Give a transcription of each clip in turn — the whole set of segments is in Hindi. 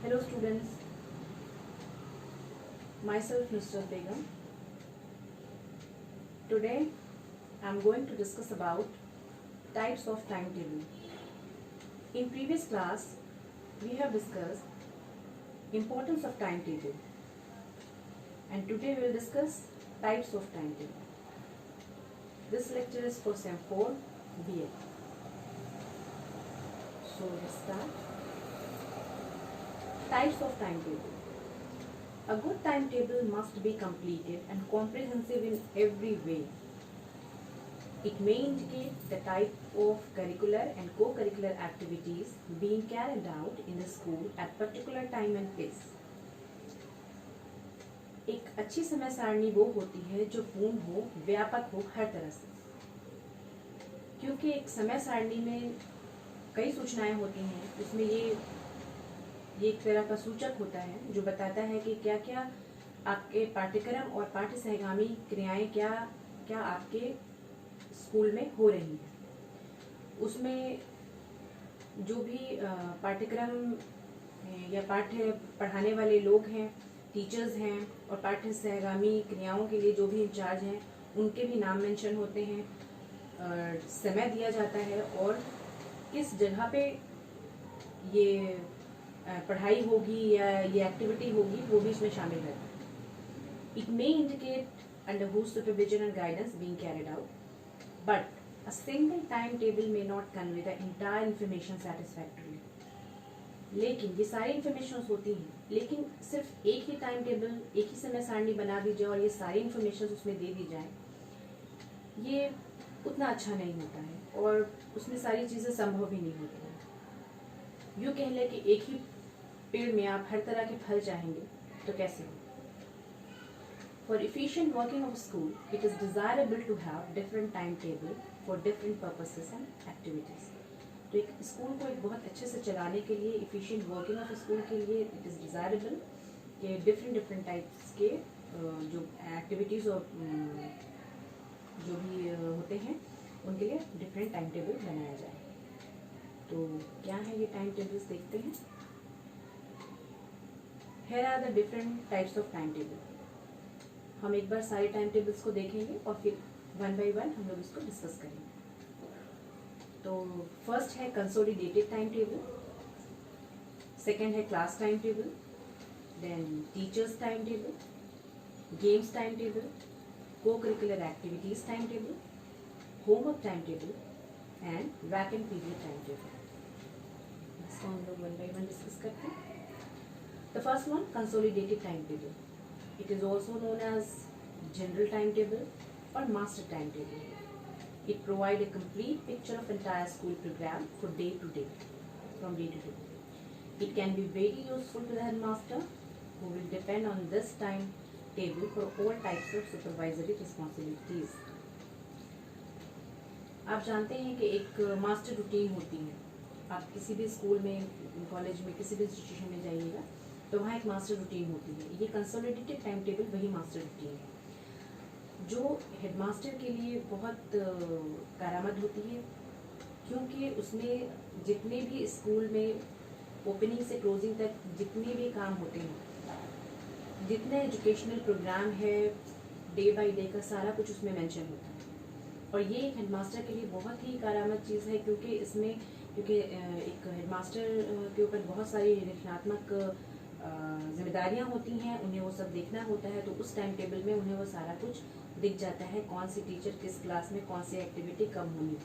Hello students, myself Nusrat Begum. Today I am going to discuss about types of timetable. In previous class we have discussed importance of timetable and today we will discuss types of timetable. This lecture is for Sem 4 BA. So let's start. Types of timetable. A good timetable must be completed and comprehensive in every way. It may indicate the type of curricular and co-curricular activities being carried out in the school at particular time and place. एक अच्छी समय सारणी वो होती है जो पूर्ण हो, व्यापक हो हर तरह से, क्योंकि एक समय सारणी में कई सूचनाएं होती हैं. उसमें ये एक तरह का सूचक होता है जो बताता है कि क्या क्या आपके पाठ्यक्रम और पाठ्य सहगामी क्रियाएं क्या क्या आपके स्कूल में हो रही हैं. उसमें जो भी पाठ्यक्रम या पाठ्य पढ़ाने वाले लोग हैं, टीचर्स हैं, और पाठ्य सहगामी क्रियाओं के लिए जो भी इंचार्ज हैं उनके भी नाम मेंशन होते हैं. समय दिया जाता है और किस जगह पे ये पढ़ाई होगी या ये एक्टिविटी होगी वो भी इसमें शामिल रहता है. It may indicate under whose supervision and guidance being carried out, but a single time table may not convey the entire information satisfactorily. लेकिन ये सारी इंफॉर्मेशन होती हैं, लेकिन सिर्फ एक ही टाइम टेबल, एक ही समय सारणी बना दी जाए और ये सारी इंफॉर्मेशन उसमें दे दी जाए, ये उतना अच्छा नहीं होता है और उसमें सारी चीज़ें संभव भी नहीं होती हैं. यूँ कह लें कि एक ही पेड़ में आप हर तरह के फल चाहेंगे तो कैसे हो. For efficient working of a school, it is desirable to have different timetable for different purposes and activities. तो एक स्कूल को एक बहुत अच्छे से चलाने के लिए, efficient working of a school के लिए it is desirable कि different types के जो activities और जो भी होते हैं उनके लिए different timetable बनाया जाए. तो क्या है ये टाइम टेबल्स, देखते हैं. Here are the different types of timetable. हम एक बार सारे टाइम टेबल्स को देखेंगे और फिर वन बाय वन हम लोग इसको डिस्कस करेंगे. तो फर्स्ट है कंसोलिडेटेड टाइम टेबल, सेकेंड है class time table, then teachers time table, games time table, cocurricular activities time table, homework time table and vacant period time table. इसको हम लोग वन बाय वन डिस्कस करते हैं. The first one, consolidated timetable. It is also known as general timetable or master timetable. It provides a complete picture of entire school program for day to day, from day to day. It can be very useful to the headmaster who will depend on this timetable for all types of supervisory responsibilities. आप जानते हैं कि एक मास्टर रूटीन होती है. आप किसी भी स्कूल में, कॉलेज में, किसी भी इंस्टीट्यूशन में जाइएगा तो वहाँ एक मास्टर रूटीन होती है. ये कंसोलिडेटेड टाइम टेबल वही मास्टर रूटीन है जो हेडमास्टर के लिए बहुत कारआमद होती है, क्योंकि उसमें जितने भी स्कूल में ओपनिंग से क्लोजिंग तक जितने भी काम होते हैं, जितने एजुकेशनल प्रोग्राम है, डे बाय डे का सारा कुछ उसमें मेंशन होता है. और ये एक हेडमास्टर के लिए बहुत ही कारआमद चीज़ है, क्योंकि एक हेडमास्टर के ऊपर बहुत सारी रचनात्मक जिम्मेदारियां होती हैं, उन्हें वो सब देखना होता है. तो उस टाइम टेबल में उन्हें वो सारा कुछ दिख जाता है, कौन सी टीचर किस क्लास में कौन सी एक्टिविटी कब होनी,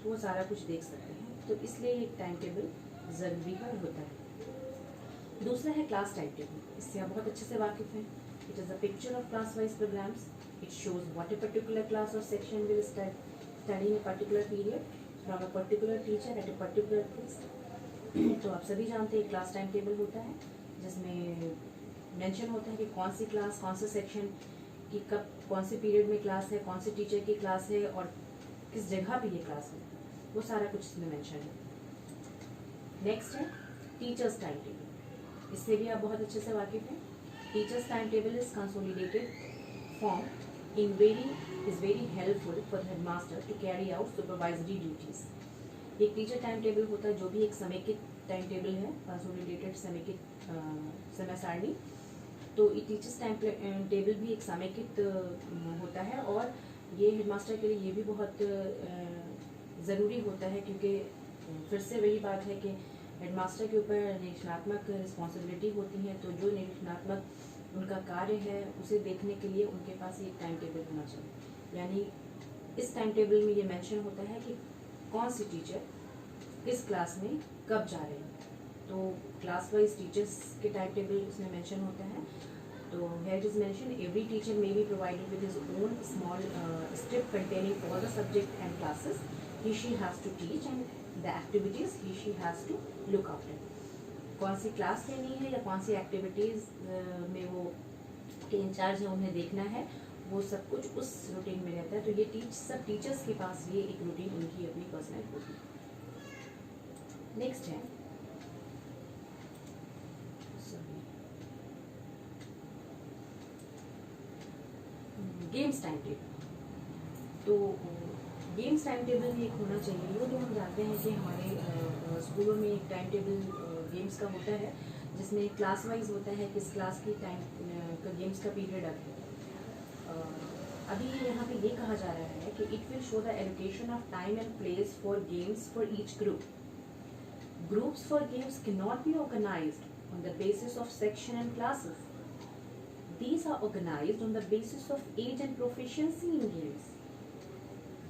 तो वो सारा कुछ देख सकते हैं. तो इसलिए एक टाइम टेबल ज़रूरी होता है. दूसरा है क्लास टाइम टेबल. इससे आप बहुत अच्छे से वाकिफ़ हैं. It is a picture of class wise programmes. It shows what a particular class और section will study in a particular period from a particular teacher at a particular place. तो आप सभी जानते हैं क्लास टाइम टेबल होता है जिसमें मेंशन होता है कि कौन सी क्लास, कौन सा सेक्शन की कब, कौन से पीरियड में क्लास है, कौन सी टीचर की क्लास है और किस जगह पे ये क्लास है, वो सारा कुछ इसमें मेंशन है. नेक्स्ट है टीचर्स टाइम टेबल. इससे भी आप बहुत अच्छे से वाकिफ़ हैं. Teachers time table is consolidated form is very helpful for the headmaster to carry out supervisory duties. एक टीचर टाइम टेबल होता है जो भी एक समेकित टाइम टेबल है, कंसोलिडेटेड समय सारणी। तो टीचर्स टाइम टेबल भी एक समेकित होता है, और ये हेडमास्टर के लिए ये भी बहुत ज़रूरी होता है, क्योंकि फिर से वही बात है कि हेडमास्टर के ऊपर निरीक्षणात्मक रिस्पॉन्सिबिलिटी होती है। तो जो निरीक्षणात्मक उनका कार्य है उसे देखने के लिए उनके पास एक टाइम टेबल होना चाहिए। यानी इस टाइम टेबल में ये मेंशन होता है कि कौन सी टीचर किस क्लास में कब जा रहे हैं। तो क्लास वाइज टीचर्स के टाइम टेबल इसमें मेंशन होता है। तो here it is mentioned, every teacher may be provided with his own small script containing all the subject and classes he/she has to teach and the activities he/she has to look after। कौन सी क्लास लेनी है या कौन सी एक्टिविटीज़ में वो के इंचार्ज है उन्हें देखना है, वो सब कुछ उस रूटीन में रहता है। तो ये सब टीचर्स के पास ये एक रूटीन उनकी अपनी पर्सनल होती है। नेक्स्ट है गेम्स टाइम टेबल। तो गेम्स टाइम टेबल एक होना चाहिए। वो तो हम जानते हैं कि हमारे स्कूलों में एक टाइम टेबल गेम्स का होता है, जिसमें क्लास वाइज होता है किस क्लास की टाइम का गेम्स का पीरियड अब है। अभी यहाँ पे ये कहा जा रहा है कि it will show the allocation of time and place for games for each group. Groups for games can not be organized on the basis of section and classes. These are organized on the basis of age and proficiency in games.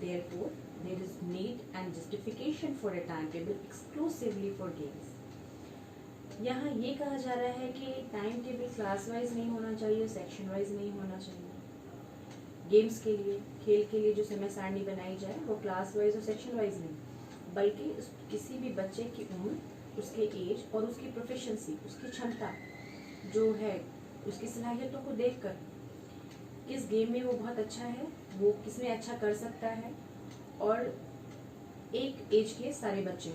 Therefore, there is need and justification for a timetable exclusively for games. यहाँ ये कहा जा रहा है कि टाइम टेबल क्लास वाइज नहीं होना चाहिए, सेक्शन वाइज नहीं होना चाहिए। गेम्स के लिए, खेल के लिए जो समय सारणी बनाई जाए वो क्लास वाइज और सेक्शन वाइज नहीं, बल्कि किसी भी बच्चे की उम्र, उसके एज और उसकी प्रोफिशिएंसी, उसकी क्षमता जो है, उसकी सलाहियतों को देखकर किस गेम में वो बहुत अच्छा है, वो किसमें अच्छा कर सकता है, और एक एज के सारे बच्चे।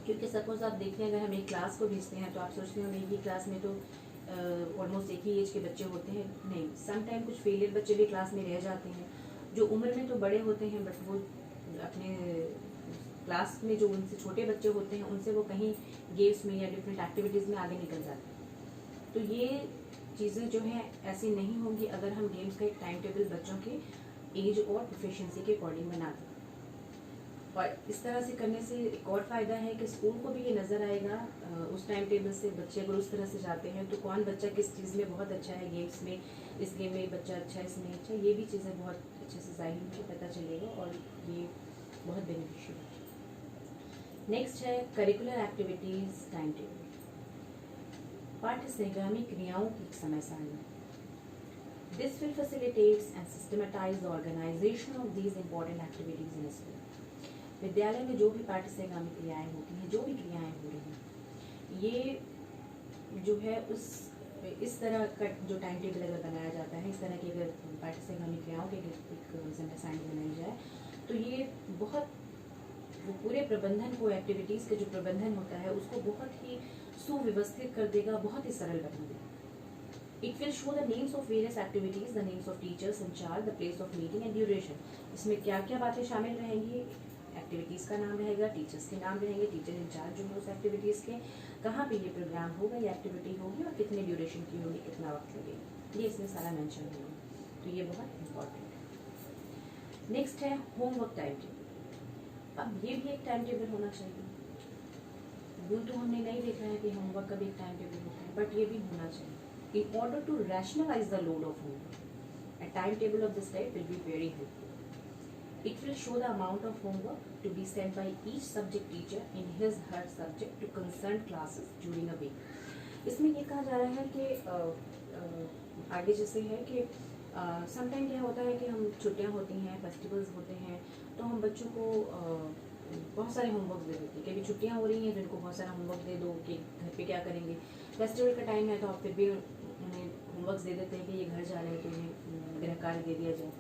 क्योंकि सपोज आप देखते हैं, अगर हम एक क्लास को भेजते हैं तो आप सोचते हैं एक ही क्लास में तो ऑलमोस्ट एक ही एज के बच्चे होते हैं। नहीं, समटाइम कुछ फेलियर बच्चे भी क्लास में रह जाते हैं, जो उम्र में तो बड़े होते हैं, बट वो अपने क्लास में जो उनसे छोटे बच्चे होते हैं उनसे वो कहीं गेम्स में या डिफरेंट एक्टिविटीज़ में आगे निकल जाते हैं। तो ये चीज़ें जो हैं ऐसी नहीं होंगी अगर हम गेम्स का एक टाइम टेबल बच्चों के एज और प्रोफिशिएंसी के अकॉर्डिंग बना दें। और इस तरह से करने से एक और फ़ायदा है कि स्कूल को भी ये नज़र आएगा उस टाइम टेबल से। बच्चे अगर उस तरह से जाते हैं तो कौन बच्चा किस चीज़ में बहुत अच्छा है, गेम्स में इस गेम में बच्चा अच्छा है, इसमें अच्छा, ये भी चीज़ें बहुत अच्छे से ज़ाहिर में पता चलेगा और ये बहुत बेनिफिशियल है। नेक्स्ट है करिकुलर एक्टिविटीज़ टाइम टेबल। पाठ्य सहगामी क्रियाओं की समय सारणी। This will facilitate and systematize the organization of these important activities in school. विद्यालय में जो भी पाठ्य सहगामी क्रियाएं होती हैं, जो भी क्रियाएं हो रही हैं, ये जो है उस इस तरह का जो टाइम टेबल अगर बनाया जाता है, इस तरह की अगर पाठ्य सहगामी क्रियाओं की एक समय सारणी बनाई जाए तो ये बहुत वो पूरे प्रबंधन को, एक्टिविटीज़ का जो प्रबंधन होता है उसको बहुत ही सुव्यवस्थित कर देगा, बहुत ही सरल बना देगा। It will show the names of various activities, the names of teachers in charge, the place of meeting and duration. इसमें क्या क्या बातें शामिल रहेंगी? एक्टिविटीज़ का नाम रहेगा, टीचर्स के नाम रहेंगे, टीचर इंचार्ज जो है उस एक्टिविटीज़ के, कहाँ पे ये प्रोग्राम होगा, ये एक्टिविटी होगी और कितने ड्यूरेशन की होगी, कितना वक्त लगेगा, ये इसमें सारा मेंशन होगा। तो ये बहुत इंपॉर्टेंट है। नेक्स्ट है होमवर्क टाइम टेबल। अब ये भी एक टाइम टेबल होना चाहिए। यूँ तो हमने नहीं देखा है कि होमवर्क का भी एक टाइम टेबल होता है, बट ये भी होना चाहिए। In order to rationalize the load of homework, a timetable of this type will be very helpful. It will show the amount of homework to be sent by each subject teacher in his/her subject to concerned classes during a week. इसमें ये कहा जा रहा है कि आगे जैसे है कि समटाइम क्या होता है कि हम छुट्टियाँ होती हैं, फेस्टिवल्स होते हैं, तो हम बच्चों को बहुत सारे होमवर्क दे देते हैं। कभी छुट्टियाँ हो रही हैं तो इनको बहुत सारा होमवर्क दे दो कि घर पे क्या करेंगे। फेस्टिवल का टाइम है तो आप फिर भी उन्हें होमवर्क दे देते हैं कि ये घर जा रहे हैं तो इन्हें गृह कार्य दे दिया जाए।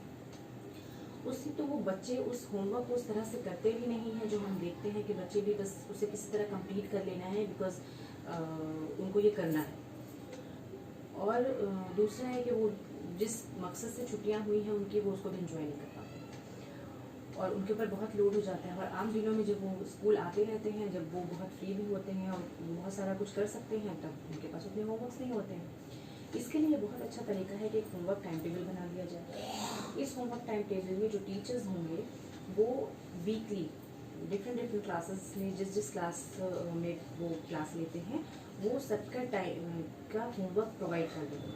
उससे तो वो बच्चे उस होमवर्क को उस तरह से करते भी नहीं हैं जो हम देखते हैं कि बच्चे भी बस उसे किसी तरह कंप्लीट कर लेना है, बिकॉज उनको ये करना है। और दूसरा है कि वो जिस मकसद से छुट्टियां हुई हैं उनकी वो उसको भी इंजॉय नहीं कर पाते। और उनके ऊपर बहुत लोड हो जाता है। और आम दिनों में जब वो स्कूल आते रहते हैं, जब वो बहुत फ्री भी होते हैं और बहुत सारा कुछ कर सकते हैं, तब उनके पास उतने होमवर्क्स नहीं होते हैं। इसके लिए बहुत अच्छा तरीका है कि एक होमवर्क टाइम टेबल बना लिया जाए। इस होमवर्क टाइम टेबल में जो टीचर्स होंगे वो वीकली डिफरेंट क्लासेस में जिस क्लास में वो क्लास लेते हैं वो सबका टाइम का होमवर्क प्रोवाइड कर देंगे।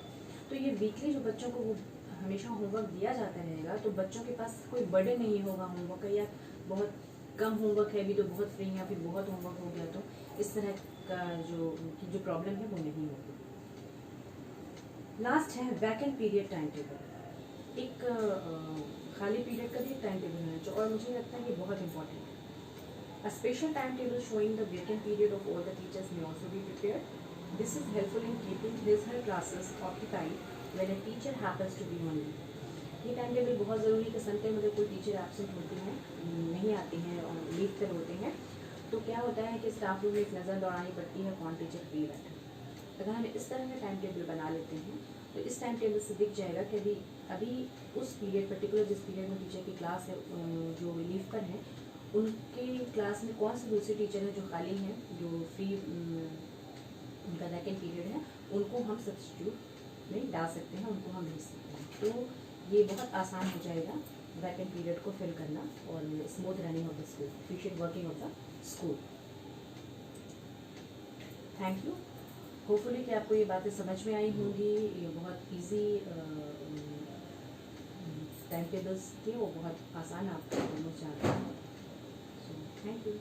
तो ये वीकली जो बच्चों को वो हमेशा होमवर्क दिया जाता रहेगा, तो बच्चों के पास कोई बर्डन नहीं होगा होमवर्क का, या बहुत कम होमवर्क है अभी तो बहुत फ्री है, या फिर बहुत होमवर्क हो गया तो इस तरह का जो प्रॉब्लम है वो नहीं होगी। लास्ट है वैकेंट पीरियड टाइम टेबल। एक खाली पीरियड का भी एक टाइम टेबल होना चाहिए, और मुझे लगता है ये बहुत इंपॉर्टेंट है। A special timetable showing the vacant period of all the teachers may also be prepared. This is helpful in keeping his/her classes occupied when a teacher happens to be on leave. ये टाइम टेबल बहुत ज़रूरी है कि सन टाइम अगर कोई टीचर एब्सेंट होती हैं, नहीं आती हैं और लीव पर होते हैं, तो क्या होता है कि स्टाफ रूम में एक नज़र दौड़ानी पड़ती है कौन टीचर फ्री बैठा है। अगर हम इस तरह का टाइम टेबल बना लेते हैं तो इस टाइम टेबल से दिख जाएगा कि अभी उस पीरियड पर्टिकुलर जिस पीरियड में टीचर की क्लास है जो लीव पर है, उनके क्लास में कौन से दूसरे टीचर हैं जो खाली हैं, जो फ्री उनका वैकेंट पीरियड है, उनको हम सब्स्टिट्यूट में डाल सकते हैं, उनको हम भेज सकते हैं। तो ये बहुत आसान हो जाएगा वैकेंट पीरियड को फिल करना और smooth running of the school, efficient working of the school. Thank you. Hopefully कि आपको ये बातें समझ में आई होंगी। ये बहुत इजी टाइम टेबल्स थे, वो बहुत आसान आपको समझ जाते हैं। So, thank you.